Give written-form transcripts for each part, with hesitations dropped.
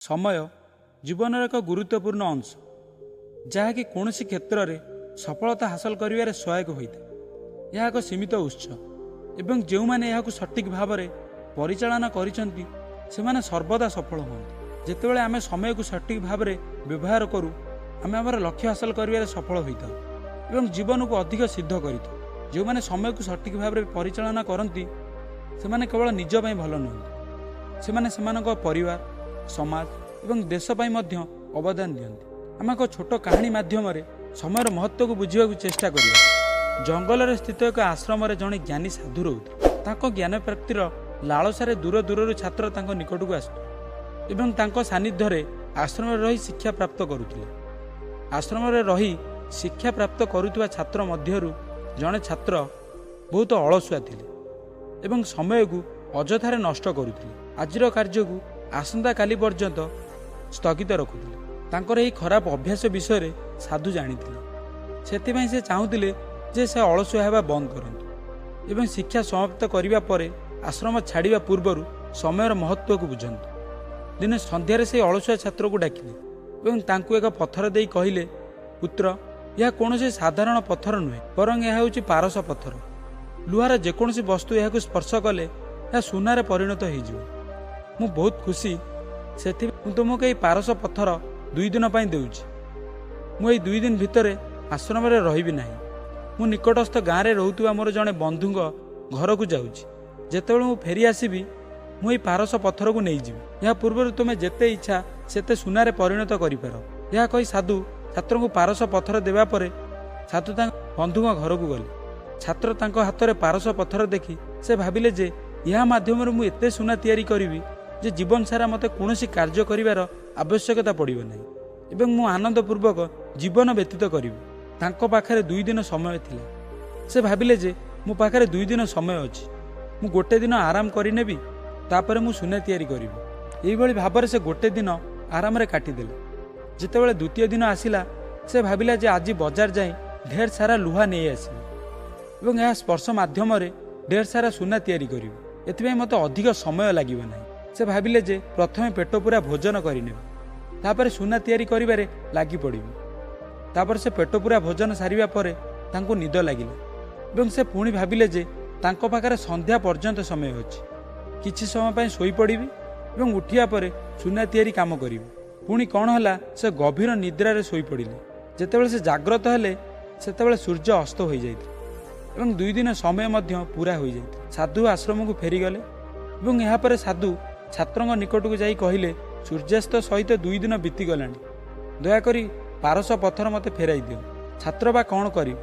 समय जीवन एक गुरुत्वपूर्ण अंश जहाँकि कौन क्षेत्र में सफलता हासिल करिवारे सहायक होता है। यह एक सीमित उत्स एवं जो मैंने यह सठिक भाव में परिचालना करिसेंति सेमाने सर्वदा सफल होते। जितेबाला आम समय को सठिक भाव में व्यवहार करूँ आम आमर लक्ष्य हासिल करिवारे सफल होता एवं जीवन को अधिक सिद्ध करिता। जो मैंने समय को सठिक भाव में परिचालना करती से केवल निज ପାଇଁ भल नुहति सेमाने सेमानक परिवार समाज एवं देश ପାଇଁ ମଧ୍ୟ अवदान दियंती। आम एक छोट कहानी माध्यम समय महत्व को बुझा चेष्टा करिया। जंगल स्थित एक आश्रम जड़े ज्ञानी साधु रोते ज्ञान प्राप्तिर लालसारे दूर दूर छात्र निकट को आसुले एवं तांको सानिध्य रे आश्रम रही शिक्षा प्राप्त करुले। आश्रम रही शिक्षा प्राप्त करुवा छात्र मध्यरु जड़े छात्र बहुत अलसुआ थिले एवं समय को अजथारे नष्ट करुले। आजिर कार्य को आसंता काली पर्यंत स्थगित रखुले। तांकर एही खराब अभ्यास विषय रे साधु जानिथिले। सेथिପାଇଁ से चाहूतिले जे से अलसुआ हेबा बंद करंतु एवं शिक्षा समाप्त करिबा परे आश्रम छाड़िबा पूर्वरु समयर महत्व को बुझंतु। दिने संध्यारे से अलसुआ छात्र को डाकिले एवं तांकु एक पत्थर देई कहिले, पुत्र यह कौनसी साधारण पत्थर नुहे बरं यह होची पारस पत्थर। लुहार जेकोसी वस्तु यह स्पर्श कले यह सुनारे परिणत हो। मु बहुत खुशी से तुमको यही पारस पत्थर 2 दिन देउछि। मु 2 दिन भितर आश्रम रे रहिबि नाही। मु निकटस्थ गाँव में रोहुवा मोर जड़े बंधु घर को जाऊँगी। जेतेबेले मु फेरी आसबि मु यही पारस पत्थर को नहीं जीवी। यह पूर्व तुम जेते इच्छा सेते सुनारे परिणत करिपार। यह कही साधु छात्र को पारस पत्थर देवा परे साधु बंधु घर को गले। छात्र तांको हाथ में पारस पत्थर देखि से भाविले जे यह माध्यम मु एते सुना तैयारी करिवि जे जीवन सारा मते कौनसी कार्य करिवार आवश्यकता पड़िबो नाही एवं मु आनंद पूर्वक जीवन व्यतीत करिवि। तांको पाखरे 2 दिन समय थिला। से भाविले जे मो पाखरे 2 दिन समय अछि, मु गोटे दिन आराम करिनेबि तापरे मु सुना तैयारी करिवि। एही भली भाबरे से गोटे दिन आराम रे काटिदेले। जेतेबेले द्वितीय दिन आसिला से भाविला जे आज बाजार जाई ढेर सारा लुहा नहीं आसिबि एवं यह स्पर्श माध्यम रे ढेर सारा सुना तैयारी करिवि। एथिबे मते अधिक समय लागिबो नाही। से भाविले जे प्रथमे पेट पूरा भोजन करिनेबि तापरे सुना तैयारी करिबारे लागि पड़िबि। तापर से पेट पूरा भोजन सारिबा परे तांको निद लागिला एवं से पुणी भाविले जे तांको पाखरे संध्या पर्यंत समय अछि। किछि समय पय सोई पड़िबि एवं उठिया परे सुना तैयारी काम करिबि। पुणी कौन होला से गभीर निद्रा रे सोई पड़िले। जेतेबेले से जाग्रत हेले सेतेबेले सूर्य अस्त हो जाइथिला एवं 2 दिन समय मध्य पूरा हो जाइथिला। साधु आश्रम को फेरी गले एवं यहाँ पर साधु छात्रों निकट को जाई कहिले, सूर्यास्त सहित 2 दिन बीती गलानी, दयाकरी पारस पत्थर मते फेराई दियो। छात्र बा कौन करी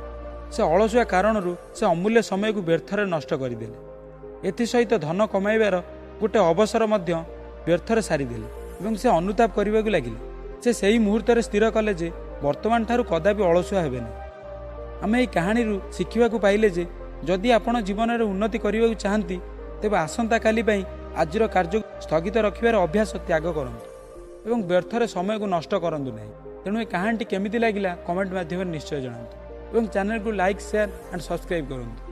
से अलसुआ कारणरू से अमूल्य समय को व्यर्थरे नष्ट करदेले। एथि सहित धन कमाइबार गोटे अवसर मध्य व्यर्थरे सारिदेले एवं से अनुताप करने को लगिले। से सही मुहूर्त स्थिर कले जे वर्तमान ठारू कदापि अलसुआ हेबे नहीं। आम यही कहानी शिखा पाइले जे जदि आपण जीवन में उन्नति करने को चाहती तेबे आसंता काली आजिर कार्य स्थगित रखिबार अभ्यास त्याग करंतु एवं व्यर्थरे समय को नष्ट करंतु नहीं। तेणु ये कहानी केमिति लागिला कमेंट माध्यम निश्चय जणातु एवं चैनल को लाइक शेयर एंड सब्सक्राइब करंतु।